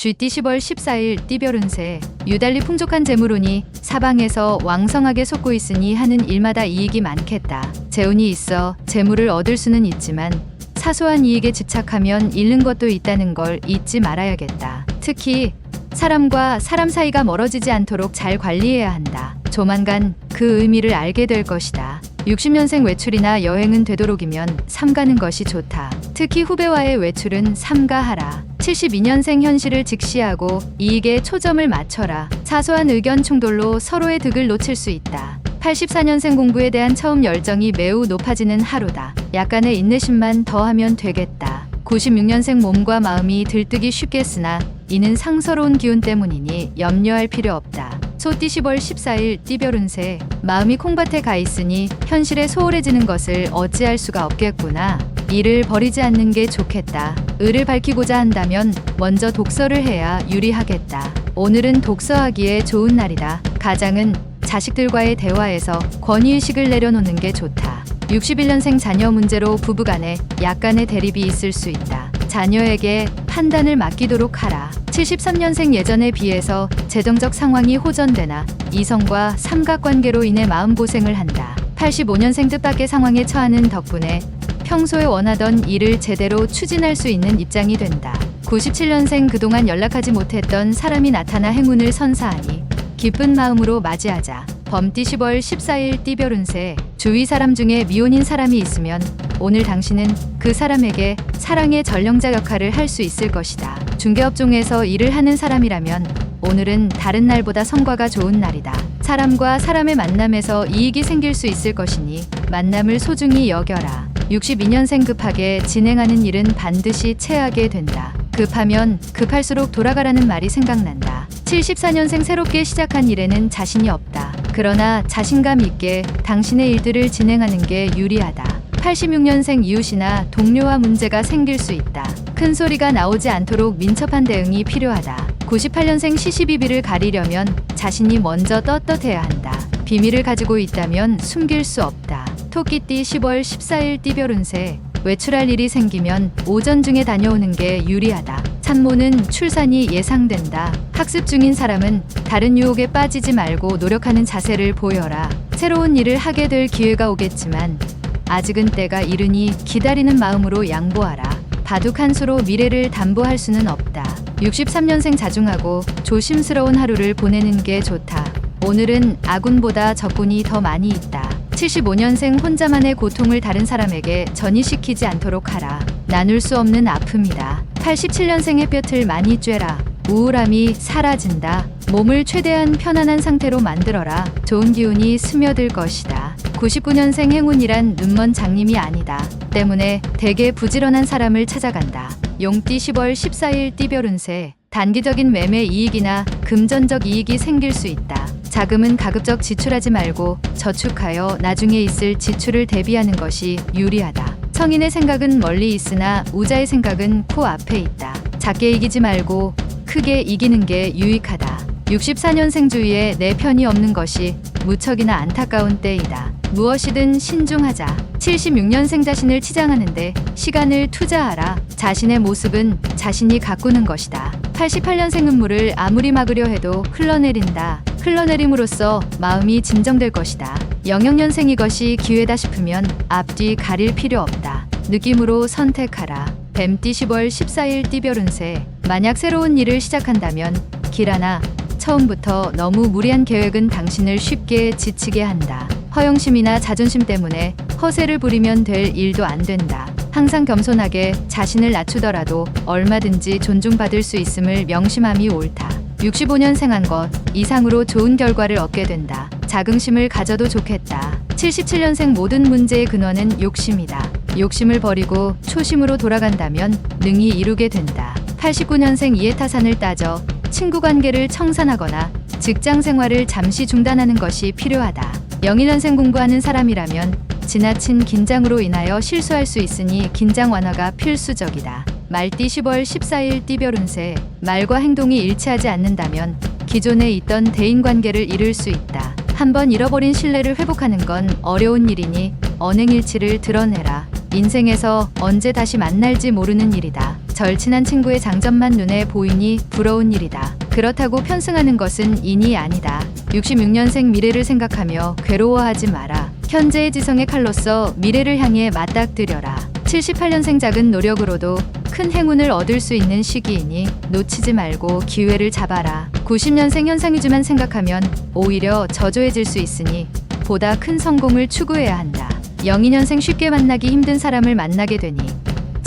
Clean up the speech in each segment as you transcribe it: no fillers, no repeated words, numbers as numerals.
쥐띠 10월 14일 띠별 운세. 유달리 풍족한 재물운이 사방에서 왕성하게 솟고 있으니 하는 일마다 이익이 많겠다. 재운이 있어 재물을 얻을 수는 있지만 사소한 이익에 집착하면 잃는 것도 있다는 걸 잊지 말아야겠다. 특히 사람과 사람 사이가 멀어지지 않도록 잘 관리해야 한다. 조만간 그 의미를 알게 될 것이다. 60년생 외출이나 여행은 되도록이면 삼가는 것이 좋다. 특히 후배와의 외출은 삼가하라. 72년생 현실을 직시하고 이익에 초점을 맞춰라. 사소한 의견 충돌로 서로의 득을 놓칠 수 있다. 84년생 공부에 대한 처음 열정이 매우 높아지는 하루다. 약간의 인내심만 더하면 되겠다. 96년생 몸과 마음이 들뜨기 쉽겠으나 이는 상서로운 기운 때문이니 염려할 필요 없다. 소띠 10월 14일 띠별 운세. 마음이 콩밭에 가 있으니 현실에 소홀해지는 것을 어찌할 수가 없겠구나. 이를 버리지 않는 게 좋겠다. 을을 밝히고자 한다면 먼저 독서를 해야 유리하겠다. 오늘은 독서하기에 좋은 날이다. 가장은 자식들과의 대화에서 권위의식을 내려놓는 게 좋다. 61년생 자녀 문제로 부부간에 약간의 대립이 있을 수 있다. 자녀에게 판단을 맡기도록 하라. 73년생 예전에 비해서 재정적 상황이 호전되나 이성과 삼각관계로 인해 마음고생을 한다. 85년생 뜻밖의 상황에 처하는 덕분에 평소에 원하던 일을 제대로 추진할 수 있는 입장이 된다. 97년생 그동안 연락하지 못했던 사람이 나타나 행운을 선사하니 기쁜 마음으로 맞이하자. 범띠 10월 14일 띠별 운세. 주위 사람 중에 미혼인 사람이 있으면 오늘 당신은 그 사람에게 사랑의 전령자 역할을 할 수 있을 것이다. 중개업종에서 일을 하는 사람이라면 오늘은 다른 날보다 성과가 좋은 날이다. 사람과 사람의 만남에서 이익이 생길 수 있을 것이니 만남을 소중히 여겨라. 62년생 급하게 진행하는 일은 반드시 체하게 된다. 급하면 급할수록 돌아가라는 말이 생각난다. 74년생 새롭게 시작한 일에는 자신이 없다. 그러나 자신감 있게 당신의 일들을 진행하는 게 유리하다. 86년생 이웃이나 동료와 문제가 생길 수 있다. 큰 소리가 나오지 않도록 민첩한 대응이 필요하다. 98년생 시시비비를 가리려면 자신이 먼저 떳떳해야 한다. 비밀을 가지고 있다면 숨길 수 없다. 토끼띠 10월 14일 띠별 운세. 외출할 일이 생기면 오전 중에 다녀오는 게 유리하다. 산모는 출산이 예상된다. 학습 중인 사람은 다른 유혹에 빠지지 말고 노력하는 자세를 보여라. 새로운 일을 하게 될 기회가 오겠지만 아직은 때가 이르니 기다리는 마음으로 양보하라. 바둑 한 수로 미래를 담보할 수는 없다. 63년생 자중하고 조심스러운 하루를 보내는 게 좋다. 오늘은 아군보다 적군이 더 많이 있다. 75년생 혼자만의 고통을 다른 사람에게 전이시키지 않도록 하라. 나눌 수 없는 아픔이다. 87년생 햇볕을 많이 쬐라. 우울함이 사라진다. 몸을 최대한 편안한 상태로 만들어라. 좋은 기운이 스며들 것이다. 99년생 행운이란 눈먼 장님이 아니다. 때문에 대개 부지런한 사람을 찾아간다. 용띠 10월 14일 띠별 운세. 단기적인 매매 이익이나 금전적 이익이 생길 수 있다. 자금은 가급적 지출하지 말고 저축하여 나중에 있을 지출을 대비하는 것이 유리하다. 성인의 생각은 멀리 있으나 우자의 생각은 코앞에 있다. 작게 이기지 말고 크게 이기는 게 유익하다. 64년생 주위에 내 편이 없는 것이 무척이나 안타까운 때이다. 무엇이든 신중하자. 76년생 자신을 치장하는데 시간을 투자하라. 자신의 모습은 자신이 가꾸는 것이다. 88년생 음물을 아무리 막으려 해도 흘러내린다. 흘러내림으로써 마음이 진정될 것이다. 영역년생 이것이 기회다 싶으면 앞뒤 가릴 필요 없다. 느낌으로 선택하라. 뱀띠 10월 14일 띠별 운세. 만약 새로운 일을 시작한다면 길하나 처음부터 너무 무리한 계획은 당신을 쉽게 지치게 한다. 허영심이나 자존심 때문에 허세를 부리면 될 일도 안 된다. 항상 겸손하게 자신을 낮추더라도 얼마든지 존중받을 수 있음을 명심함이 옳다. 65년생 한 것 이상으로 좋은 결과를 얻게 된다. 자긍심을 가져도 좋겠다. 77년생 모든 문제의 근원은 욕심이다. 욕심을 버리고 초심으로 돌아간다면 능히 이루게 된다. 89년생 이해타산을 따져 친구 관계를 청산하거나 직장 생활을 잠시 중단하는 것이 필요하다. 02년생 공부하는 사람이라면 지나친 긴장으로 인하여 실수할 수 있으니 긴장 완화가 필수적이다. 말띠 10월 14일 띠별 운세. 말과 행동이 일치하지 않는다면 기존에 있던 대인관계를 잃을 수 있다. 한번 잃어버린 신뢰를 회복하는 건 어려운 일이니 언행일치를 드러내라. 인생에서 언제 다시 만날지 모르는 일이다. 절친한 친구의 장점만 눈에 보이니 부러운 일이다. 그렇다고 편승하는 것은 인이 아니다. 66년생 미래를 생각하며 괴로워하지 마라. 현재의 지성의 칼로서 미래를 향해 맞닥뜨려라. 78년생 작은 노력으로도 큰 행운을 얻을 수 있는 시기이니 놓치지 말고 기회를 잡아라. 90년생 현상위주만 생각하면 오히려 저조해질 수 있으니 보다 큰 성공을 추구해야 한다. 02년생 쉽게 만나기 힘든 사람을 만나게 되니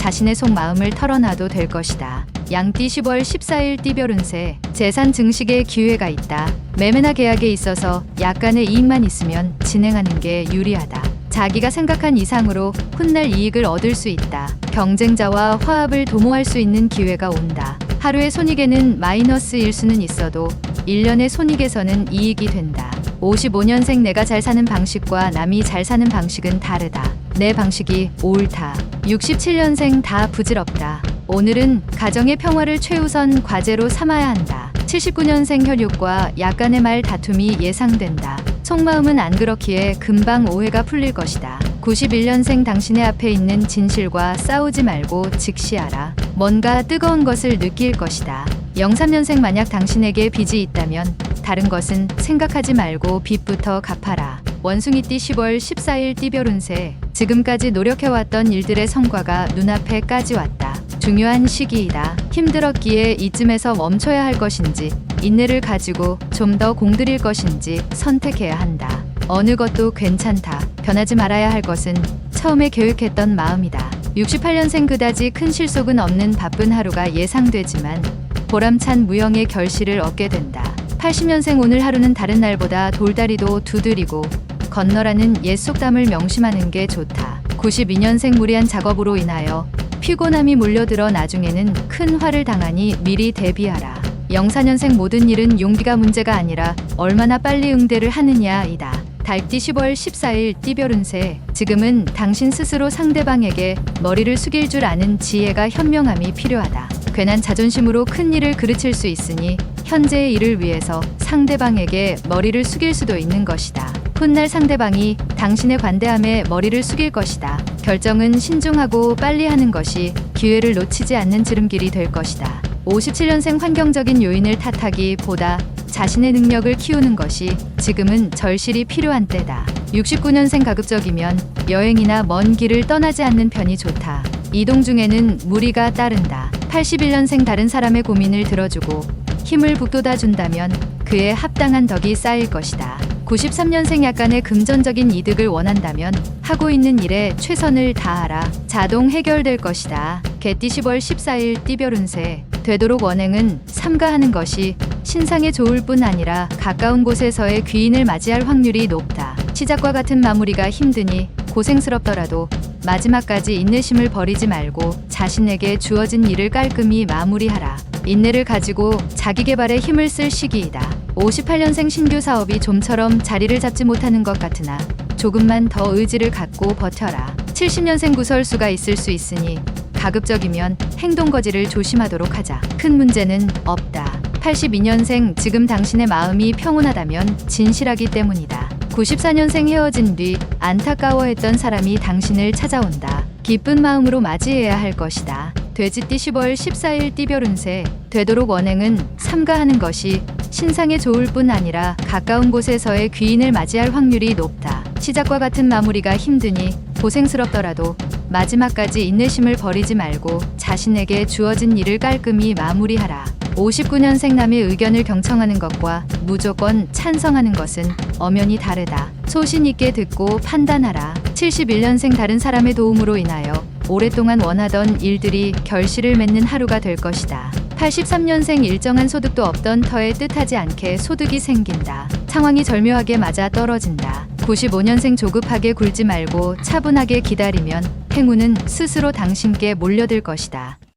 자신의 속마음을 털어놔도 될 것이다. 양띠 10월 14일 띠별 운세. 재산 증식의 기회가 있다. 매매나 계약에 있어서 약간의 이익만 있으면 진행하는 게 유리하다. 자기가 생각한 이상으로 훗날 이익을 얻을 수 있다. 경쟁자와 화합을 도모할 수 있는 기회가 온다. 하루의 손익에는 마이너스일 수는 있어도 1년의 손익에서는 이익이 된다. 55년생 내가 잘 사는 방식과 남이 잘 사는 방식은 다르다. 내 방식이 옳다. 67년생 다 부질없다. 오늘은 가정의 평화를 최우선 과제로 삼아야 한다. 79년생 혈육과 약간의 말 다툼이 예상된다. 속마음은 안 그렇기에 금방 오해가 풀릴 것이다. 91년생 당신의 앞에 있는 진실과 싸우지 말고 직시하라. 뭔가 뜨거운 것을 느낄 것이다. 03년생 만약 당신에게 빚이 있다면 다른 것은 생각하지 말고 빚부터 갚아라. 원숭이띠 10월 14일 띠별 운세. 지금까지 노력해왔던 일들의 성과가 눈앞에까지 왔다. 중요한 시기이다. 힘들었기에 이쯤에서 멈춰야 할 것인지 인내를 가지고 좀 더 공들일 것인지 선택해야 한다. 어느 것도 괜찮다. 변하지 말아야 할 것은 처음에 계획했던 마음이다. 68년생 그다지 큰 실속은 없는 바쁜 하루가 예상되지만 보람찬 무형의 결실을 얻게 된다. 80년생 오늘 하루는 다른 날보다 돌다리도 두드리고 건너라는 옛 속담을 명심하는 게 좋다. 92년생 무리한 작업으로 인하여 피곤함이 몰려들어 나중에는 큰 화를 당하니 미리 대비하라. 04년생 모든 일은 용기가 문제가 아니라 얼마나 빨리 응대를 하느냐이다. 달띠 10월 14일 띠별 운세. 지금은 당신 스스로 상대방에게 머리를 숙일 줄 아는 지혜가 현명함이 필요하다. 괜한 자존심으로 큰 일을 그르칠 수 있으니 현재의 일을 위해서 상대방에게 머리를 숙일 수도 있는 것이다. 훗날 상대방이 당신의 관대함에 머리를 숙일 것이다. 결정은 신중하고 빨리 하는 것이 기회를 놓치지 않는 지름길이 될 것이다. 57년생 환경적인 요인을 탓하기보다 자신의 능력을 키우는 것이 지금은 절실히 필요한 때다. 69년생 가급적이면 여행이나 먼 길을 떠나지 않는 편이 좋다. 이동 중에는 무리가 따른다. 81년생 다른 사람의 고민을 들어주고 힘을 북돋아 준다면 그에 합당한 덕이 쌓일 것이다. 93년생 약간의 금전적인 이득을 원한다면 하고 있는 일에 최선을 다하라. 자동 해결될 것이다. 개띠 10월 14일 띠별 운세. 되도록 언행은 삼가하는 것이 신상에 좋을 뿐 아니라 가까운 곳에서의 귀인을 맞이할 확률이 높다. 시작과 같은 마무리가 힘드니 고생스럽더라도 마지막까지 인내심을 버리지 말고 자신에게 주어진 일을 깔끔히 마무리하라. 인내를 가지고 자기 개발에 힘을 쓸 시기이다. 58년생 신규 사업이 좀처럼 자리를 잡지 못하는 것 같으나 조금만 더 의지를 갖고 버텨라. 70년생 구설수가 있을 수 있으니 가급적이면 행동거지를 조심하도록 하자. 큰 문제는 없다. 82년생 지금 당신의 마음이 평온하다면 진실하기 때문이다. 94년생 헤어진 뒤 안타까워했던 사람이 당신을 찾아온다. 기쁜 마음으로 맞이해야 할 것이다. 돼지띠 10월 14일 띠별 운세. 되도록 언행은 삼가하는 것이 신상에 좋을 뿐 아니라 가까운 곳에서의 귀인을 맞이할 확률이 높다. 시작과 같은 마무리가 힘드니 고생스럽더라도 마지막까지 인내심을 버리지 말고 자신에게 주어진 일을 깔끔히 마무리하라. 59년생 남의 의견을 경청하는 것과 무조건 찬성하는 것은 엄연히 다르다. 소신 있게 듣고 판단하라. 71년생 다른 사람의 도움으로 인하여 오랫동안 원하던 일들이 결실을 맺는 하루가 될 것이다. 83년생 일정한 소득도 없던 터에 뜻하지 않게 소득이 생긴다. 상황이 절묘하게 맞아 떨어진다. 95년생 조급하게 굴지 말고 차분하게 기다리면 행운은 스스로 당신께 몰려들 것이다.